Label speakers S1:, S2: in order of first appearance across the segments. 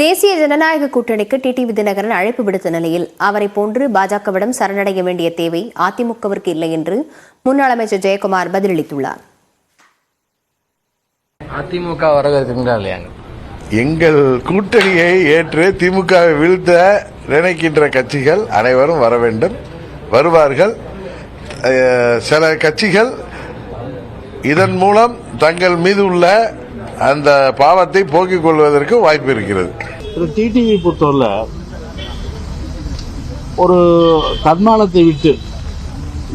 S1: தேசிய ஜனநாயக கூட்டணிக்கு டிடிவி தினகரன் அழைப்பு விடுத்த நிலையில் அவரை போன்று பாஜகவிடம் சரணடைய வேண்டிய தேவை அதிமுகவிற்கு இல்லை என்று முன்னாள் அமைச்சர் ஜெயக்குமார் பதிலளித்துள்ளார்.
S2: அதிமுக வரவேற்கின்றார்.
S3: எங்கள் கூட்டணியை ஏற்று திமுகவை வீழ்த்த நினைக்கின்ற கட்சிகள் அனைவரும் வர வேண்டும், வருவார்கள். சில கட்சிகள் இதன் மூலம் தங்கள் மீது உள்ள அந்த பாவத்தை போக்கிக் கொள்வதற்கு வாய்ப்பு இருக்கிறது.
S4: டிடிவி பொறுத்தவரை ஒரு தன்மானத்தை விட்டு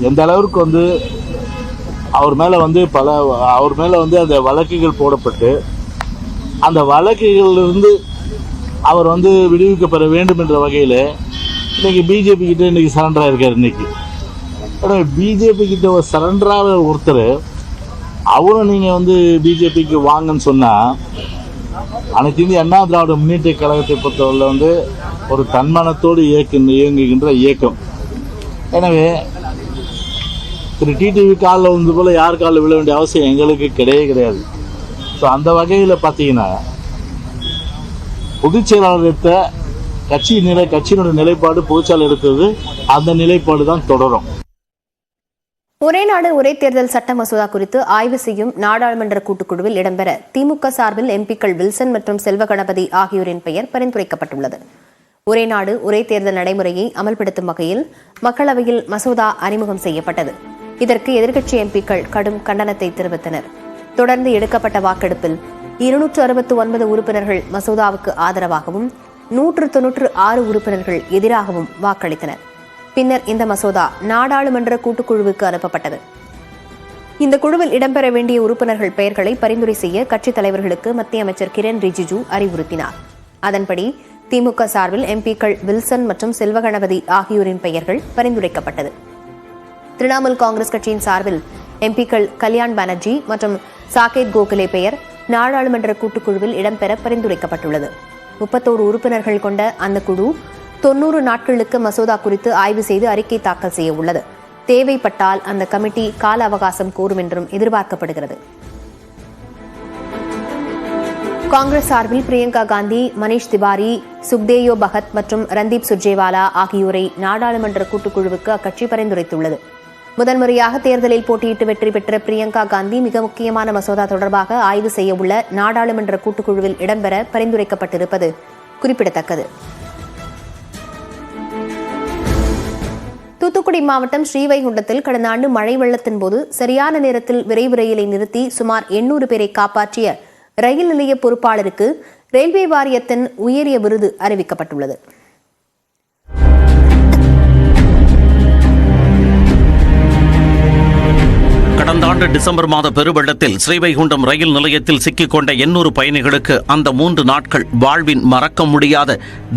S4: எந்த அளவிற்கு அவர் மேல அந்த வழக்குகள் போடப்பட்டு அந்த வழக்குகளிலிருந்து அவர் விடுவிக்கப்பட வேண்டும் என்ற வகையில் இன்னைக்கு பிஜேபி கிட்ட இன்னைக்கு சரண்டர் ஆயிருக்காரு. இன்னைக்கு பிஜேபி கிட்ட ஒரு சரண்டராக ஒருத்தர் அவரும் நீங்க பிஜேபிக்கு வாங்கன்னு சொன்னா, அனைத்து இந்திய அண்ணா திராவிட முன்னேற்ற கழகத்தை பொறுத்தவரை ஒரு தன்மானத்தோடு இயங்குகின்ற இயக்கம். எனவே திரு டிடிவி காலில் போல யார் காலில் விழ வேண்டிய அவசியம் எங்களுக்கு கிடையாது. ஸோ அந்த வகையில் பார்த்தீங்கன்னா பொதுச் செயலாளர் எடுத்த கட்சியினுடைய நிலைப்பாடு பொதுச்செயலாளர் எடுத்தது, அந்த நிலைப்பாடு தான் தொடரும்.
S1: ஒரே நாடு ஒரே தேர்தல் சட்ட மசோதா குறித்து ஆய்வு செய்யும் நாடாளுமன்ற கூட்டுக்குழுவில் இடம்பெற திமுக சார்பில் எம்பிக்கள் வில்சன் மற்றும் செல்வ கணபதி ஆகியோரின் பெயர் பரிந்துரைக்கப்பட்டுள்ளது. ஒரே நாடு ஒரே தேர்தல் நடைமுறையை அமல்படுத்தும் வகையில் மக்களவையில் மசோதா அறிமுகம் செய்யப்பட்டது. இதற்கு எதிர்க்கட்சி எம்பிக்கள் கடும் கண்டனத்தை தெரிவித்தனர். தொடர்ந்து எடுக்கப்பட்ட வாக்கெடுப்பில் 269 உறுப்பினர்கள் மசோதாவுக்கு ஆதரவாகவும் 196 உறுப்பினர்கள் எதிராகவும் வாக்களித்தனர். பின்னர் இந்த மசோதா நாடாளுமன்ற கூட்டுக்குழுவுக்கு அனுப்பப்பட்டது. இந்த குழுவில் இடம்பெற வேண்டிய உறுப்பினர்கள் பெயர்களை பரிந்துரை செய்ய கட்சித் தலைவர்களுக்கு மத்திய அமைச்சர் கிரண் ரிஜிஜு அறிவுறுத்தினார். அதன்படி திமுக சார்பில் எம்பிக்கள் வில்சன் மற்றும் செல்வ கணபதி ஆகியோரின் பெயர்கள் பரிந்துரைக்கப்பட்டது. திரிணாமுல் காங்கிரஸ் கட்சியின் சார்பில் எம்பிக்கள் கல்யாண் பானர்ஜி மற்றும் சாகேத் கோகலே பெயர் நாடாளுமன்ற கூட்டுக்குழுவில் இடம்பெற பரிந்துரைக்கப்பட்டுள்ளது. 31 உறுப்பினர்கள் கொண்ட அந்த குழு 90 நாட்களுக்கு மசோதா குறித்து ஆய்வு செய்து அறிக்கை தாக்கல் செய்ய உள்ளது. தேவைப்பட்டால் அந்த கமிட்டி கால அவகாசம் கோரும் என்றும் எதிர்பார்க்கப்படுகிறது. காங்கிரஸ் சார்பில் பிரியங்கா காந்தி, மனிஷ் திவாரி, சுக்தேயோ பகத் மற்றும் ரந்தீப் சுர்ஜேவாலா ஆகியோரை நாடாளுமன்ற கூட்டுக்குழுவுக்கு அக்கட்சி பரிந்துரைத்துள்ளது. முதன்முறையாக தேர்தலில் போட்டியிட்டு வெற்றி பெற்ற பிரியங்கா காந்தி மிக முக்கியமான மசோதா தொடர்பாக ஆய்வு செய்ய உள்ள நாடாளுமன்ற கூட்டுக்குழுவில் இடம்பெற பரிந்துரைக்கப்பட்டிருப்பது குறிப்பிடத்தக்கது. தூத்துக்குடி மாவட்டம் ஸ்ரீவைகுண்டத்தில் கடந்த ஆண்டு மழை வெள்ளத்தின் போது சரியான நேரத்தில் விரைவு ரயிலை நிறுத்தி சுமார் 800 பேரை காப்பாற்றிய ரயில் நிலைய பொறுப்பாளருக்கு ரயில்வே வாரியத்தின் உயரிய விருது அறிவிக்கப்பட்டுள்ளது.
S5: கடந்த ஆண்டு டிசம்பர் மாத பெருவெள்ளத்தில் ஸ்ரீவைகுண்டம் ரயில் நிலையத்தில் சிக்கிக்கொண்ட 800 பயணிகளுக்கு அந்த 3 நாட்கள் வாழ்வின் மறக்க முடியாத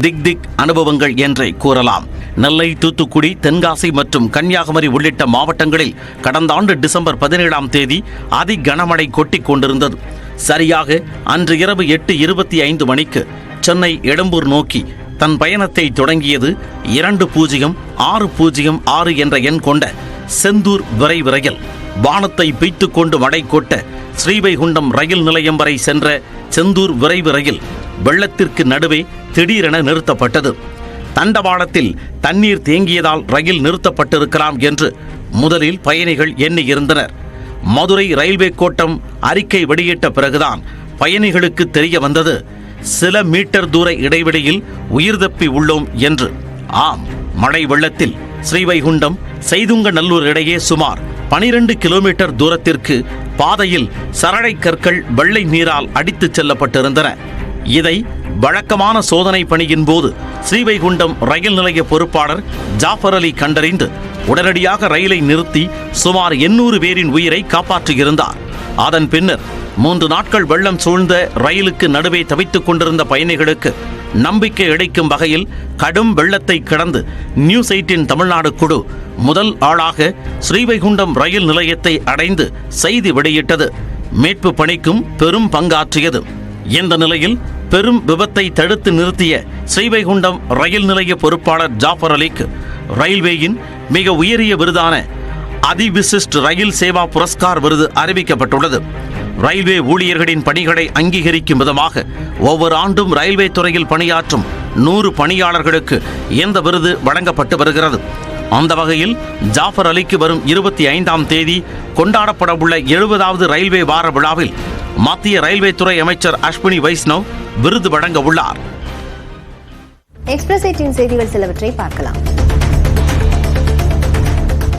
S5: திக் அனுபவங்கள் என்றே கூறலாம். நெல்லை, தூத்துக்குடி, தென்காசி மற்றும் கன்னியாகுமரி உள்ளிட்ட மாவட்டங்களில் கடந்த ஆண்டு டிசம்பர் 17ஆம் தேதி அதி கனமழை கொட்டிக் கொண்டிருந்தது. சரியாக அன்று இரவு 8:25 மணிக்கு சென்னை எழும்பூர் நோக்கி தன் பயணத்தை தொடங்கியது 206006 என்ற எண் கொண்ட செந்தூர் விரைவு ரயில். வானத்தை பீய்த்துக் கொண்டு மழை கொட்ட ஸ்ரீவைகுண்டம் ரயில் நிலையம் வரை சென்ற செந்தூர் விரைவு ரயில் வெள்ளத்திற்கு நடுவே திடீரென நிறுத்தப்பட்டது. தண்டவாளத்தில் தண்ணீர் தேங்கியதால் ரயில் நிறுத்தப்பட்டிருக்கலாம் என்று முதலில் பயணிகள் எண்ணியிருந்தனர். மதுரை ரயில்வே கோட்டம் அறிக்கை வெளியிட்ட பிறகுதான் பயணிகளுக்கு தெரிய வந்தது, சில மீட்டர் தூர இடைவெளியில் உயிர் தப்பி உள்ளோம் என்று. ஆம், மழை வெள்ளத்தில் ஸ்ரீவைகுண்டம் செய்துங்கநல்லூர் இடையே சுமார் 12 கிலோமீட்டர் தூரத்திற்கு பாதையில் சரளை கற்கள் வெள்ளை நீரால் அடித்துச் செல்லப்பட்டிருந்தன. இதை வழக்கமான சோதனை பணியின் போது ஸ்ரீவைகுண்டம் ரயில் நிலைய பொறுப்பாளர் ஜாஃபர் அலி கண்டறிந்து உடனடியாக ரயிலை நிறுத்தி சுமார் 800 பேரின் உயிரை காப்பாற்றியிருந்தார். அதன் பின்னர் 3 நாட்கள் வெள்ளம் சூழ்ந்த ரயிலுக்கு நடுவே தவித்துக் கொண்டிருந்த பயணிகளுக்கு நம்பிக்கை அளிக்கும் வகையில் கடும் வெள்ளத்தை கடந்து நியூஸ் 18 தமிழ்நாடு குழு முதல் ஆளாக ஸ்ரீவைகுண்டம் ரயில் நிலையத்தை அடைந்து செய்தி வெளியிட்டது. மீட்பு பணிக்கும் பெரும் பங்காற்றியது. இந்த நிலையில் பெரும் விபத்தை தடுத்து நிறுத்திய ஸ்ரீவைகுண்டம் ரயில் நிலைய பொறுப்பாளர் ஜாஃபர் அலிக்கு ரயில்வேயின் மிக உயரிய விருதான அதிவிசிஷ்ட் ரயில் சேவா புரஸ்கார் விருது அறிவிக்கப்பட்டுள்ளது. ரயில்வே ஊழியர்களின் பணிகளை அங்கீகரிக்கும் விதமாக ஒவ்வொரு ஆண்டும் ரயில்வே துறையில் பணியாற்றும் 100 பணியாளர்களுக்கு இந்த விருது வழங்கப்பட்டு வருகிறது. அந்த வகையில் ஜாஃபர் அலிக்கு வரும் 25ஆம் தேதி கொண்டாடப்படவுள்ள 70வது ரயில்வே வார விழாவில் மத்திய ரயில்வே துறை அமைச்சர் அஸ்வினி வைஷ்ணவ் விருது வழங்க உள்ளார்.
S1: எக்ஸ்பிரஸ் 18 செய்திகள் சிலவற்றை பார்க்கலாம்.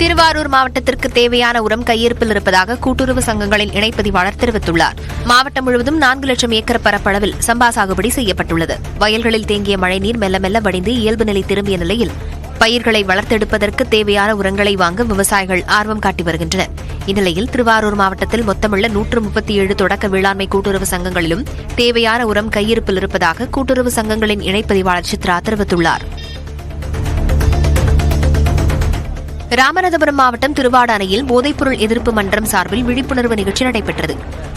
S1: திருவாரூர் மாவட்டத்திற்கு தேவையான உரம் கையிருப்பில் இருப்பதாக கூட்டுறவு சங்கங்களின் இணைப்பதிவாளர் தெரிவித்துள்ளார். மாவட்டம் முழுவதும் 4 லட்சம் ஏக்கர் பரப்பளவில் சம்பா சாகுபடி செய்யப்பட்டுள்ளது. வயல்களில் தேங்கிய மழைநீர் மெல்ல மெல்ல வடிந்து இயல்பு நிலை திரும்பிய நிலையில் பயிர்களை வளர்த்தெடுப்பதற்கு தேவையான உரங்களை வாங்க விவசாயிகள் ஆர்வம் காட்டி வருகின்றனர். இந்நிலையில் திருவாரூர் மாவட்டத்தில் மொத்தமுள்ள 137 தொடக்க வேளாண்மை கூட்டுறவு சங்கங்களிலும் தேவையான உரம் கையிருப்பில் இருப்பதாக கூட்டுறவு சங்கங்களின் இணைப்பதிவாளர் சித்ரா தெரிவித்துள்ளார். ராமநாதபுரம் மாவட்டம் திருவாடு அணையில் போதைப்பொருள் எதிர்ப்பு மன்றம் சார்பில் விழிப்புணர்வு நிகழ்ச்சி நடைபெற்றது.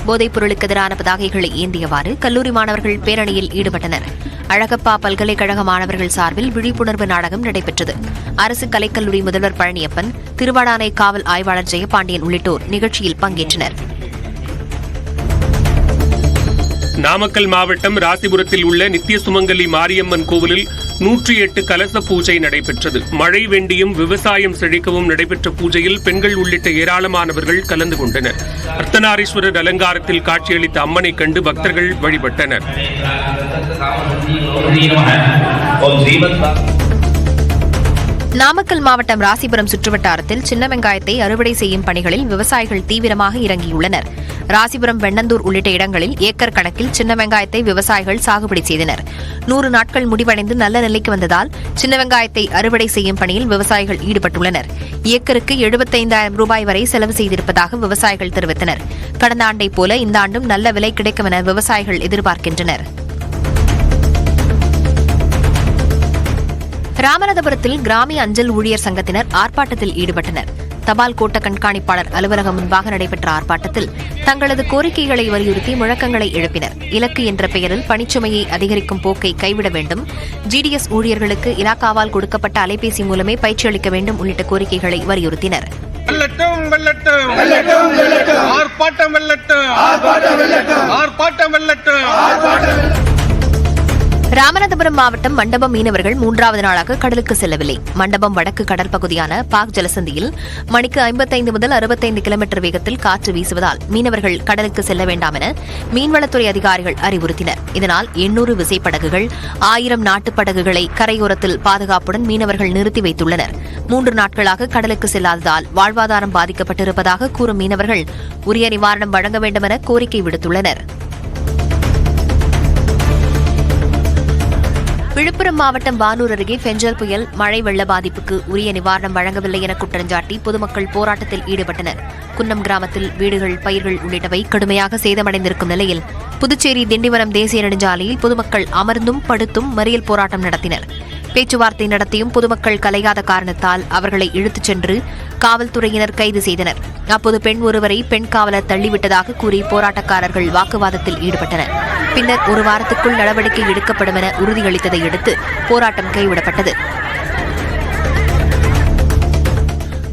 S1: போதைப்பொருளுக்கு எதிரான பதாகைகளை ஏந்தியவாறு கல்லூரி மாணவர்கள் பேரணியில் ஈடுபட்டனர். அழகப்பா பல்கலைக்கழக மாணவர்கள் சார்பில் விழிப்புணர்வு நாடகம் நடைபெற்றது. அரசு கலைக்கல்லூரி முதல்வர் பழனியப்பன், திருவாடானை காவல் ஆய்வாளர் ஜெயபாண்டியன் உள்ளிட்டோர் நிகழ்ச்சியில் பங்கேற்றனர்.
S6: நாமக்கல் மாவட்டம் ராசிபுரத்தில் உள்ள நித்திய சுமங்கலி மாரியம்மன் கோவிலில் 108 கலச பூஜை நடைபெற்றது. மழை வேண்டியும் விவசாயம் செழிக்கவும் நடைபெற்ற பூஜையில் பெண்கள் உள்ளிட்ட ஏராளமானவர்கள் கலந்து கொண்டனர். அர்த்தநாரீஸ்வரர் அலங்காரத்தில் காட்சியளித்த அம்மனை கண்டு பக்தர்கள் வழிபட்டனர்.
S1: நாமக்கல் மாவட்டம் ராசிபுரம் சுற்றுவட்டாரத்தில் சின்ன வெங்காயத்தை அறுவடை செய்யும் பணிகளில் விவசாயிகள் தீவிரமாக இறங்கியுள்ளனர். ராசிபுரம் வெண்ணந்தூர் உள்ளிட்ட இடங்களில் ஏக்கர் கணக்கில் சின்ன வெங்காயத்தை விவசாயிகள் சாகுபடி செய்தனர். 100 நாட்கள் முடிவடைந்து நல்ல நிலைக்கு வந்ததால் சின்ன வெங்காயத்தை அறுவடை செய்யும் பணியில் விவசாயிகள் ஈடுபட்டுள்ளனர். ஏக்கருக்கு 75,000 ரூபாய் வரை செலவு செய்திருப்பதாக விவசாயிகள் தெரிவித்தனர். கடந்த ஆண்டைப் போல இந்த ஆண்டும் நல்ல விலை கிடைக்கும் என விவசாயிகள் எதிர்பார்க்கின்றனர். ராமநாதபுரத்தில் கிராமிய அஞ்சல் ஊழியர் சங்கத்தினர் ஆர்ப்பாட்டத்தில் ஈடுபட்டனர். தபால் கோட்ட கண்காணிப்பாளர் அலுவலகம் முன்பாக நடைபெற்ற ஆர்ப்பாட்டத்தில் தங்களது கோரிக்கைகளை வலியுறுத்தி முழக்கங்களை எழுப்பினர். இலக்கு என்ற பெயரில் பணிச்சுமையை அதிகரிக்கும் போக்கை கைவிட வேண்டும், ஜிடிஎஸ் ஊழியர்களுக்கு இலாக்காவால் கொடுக்கப்பட்ட அலைபேசி மூலமே பயிற்சி அளிக்க வேண்டும் உள்ளிட்ட கோரிக்கைகளை வலியுறுத்தினர். ராமநாதபுரம் மாவட்டம் மண்டபம் மீனவர்கள் 3வது நாளாக கடலுக்கு செல்லவில்லை. மண்டபம் வடக்கு கடல் பகுதியான பாக் ஜலசந்தியில் மணிக்கு 55 முதல் 65 கிலோமீட்டர் வேகத்தில் காற்று வீசுவதால் மீனவர்கள் கடலுக்கு செல்ல வேண்டாம் என மீன்வளத்துறை அதிகாரிகள் அறிவுறுத்தினர். இதனால் 800 விசைப்படகுகள், 1000 நாட்டுப் படகுகளை கரையோரத்தில் பாதுகாப்புடன் மீனவர்கள் நிறுத்தி வைத்துள்ளனர். 3 நாட்களாக கடலுக்கு செல்லாததால் வாழ்வாதாரம் பாதிக்கப்பட்டிருப்பதாக கூறும் மீனவர்கள் உரிய நிவாரணம் வழங்க வேண்டும் என கோரிக்கை விடுத்துள்ளனர். விழுப்புரம் மாவட்டம் வானூர் அருகே பெஞ்சல் புயல் மழை வெள்ள பாதிப்புக்கு உரிய நிவாரணம் வழங்கவில்லை என குற்றஞ்சாட்டி பொதுமக்கள் போராட்டத்தில் ஈடுபட்டனர். குன்னம் கிராமத்தில் வீடுகள், பயிர்கள் உள்ளிட்டவை கடுமையாக சேதமடைந்திருக்கும் நிலையில் புதுச்சேரி திண்டிவனம் தேசிய நெடுஞ்சாலையில் பொதுமக்கள் அமர்ந்தும் படுத்தும் மறியல் போராட்டம் நடத்தினர். பேச்சுவார்த்தை நடத்தியும் பொதுமக்கள் கலையாத காரணத்தால் அவர்களை இழுத்துச் சென்று காவல்துறையினர் கைது செய்தனர். அப்போது பெண் ஒருவரை பெண் காவலர் தள்ளிவிட்டதாக கூறி போராட்டக்காரர்கள் வாக்குவாதத்தில் ஈடுபட்டனர். பின்னர் 1 வாரத்துக்குள் நடவடிக்கை எடுக்கப்படும் என உறுதியளித்ததை அடுத்து போராட்டம் கைவிடப்பட்டது.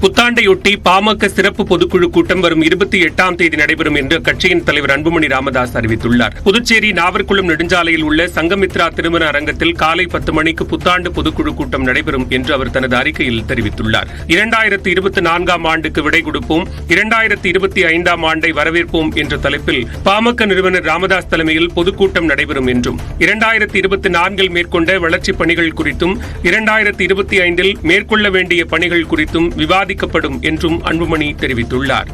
S6: புத்தாண்டையொட்டி பாமக சிறப்பு பொதுக்குழு கூட்டம் வரும் 28ஆம் தேதி நடைபெறும் என்று கட்சியின் தலைவர் அன்புமணி ராமதாஸ் அறிவித்துள்ளார். புதுச்சேரி நாவற்குளம் நெடுஞ்சாலையில் உள்ள சங்கமித்ரா திருமண அரங்கத்தில் காலை 10 மணிக்கு புத்தாண்டு பொதுக்குழு கூட்டம் நடைபெறும் என்று அவர் தனது அறிக்கையில் தெரிவித்துள்ளார். 2024ஆம் ஆண்டுக்கு விடை கொடுப்போம், 2025ஆம் ஆண்டை வரவேற்போம் என்ற தலைப்பில் பாமக நிறுவனர் ராமதாஸ் தலைமையில் பொதுக்கூட்டம் நடைபெறும் என்றும் 2024இல் மேற்கொண்ட வளர்ச்சிப் பணிகள் குறித்தும் 2025இல் மேற்கொள்ள வேண்டிய பணிகள் குறித்தும் விவாதிக்கப்படும் என்றும் அன்புமணி தெரிவித்துள்ளார்.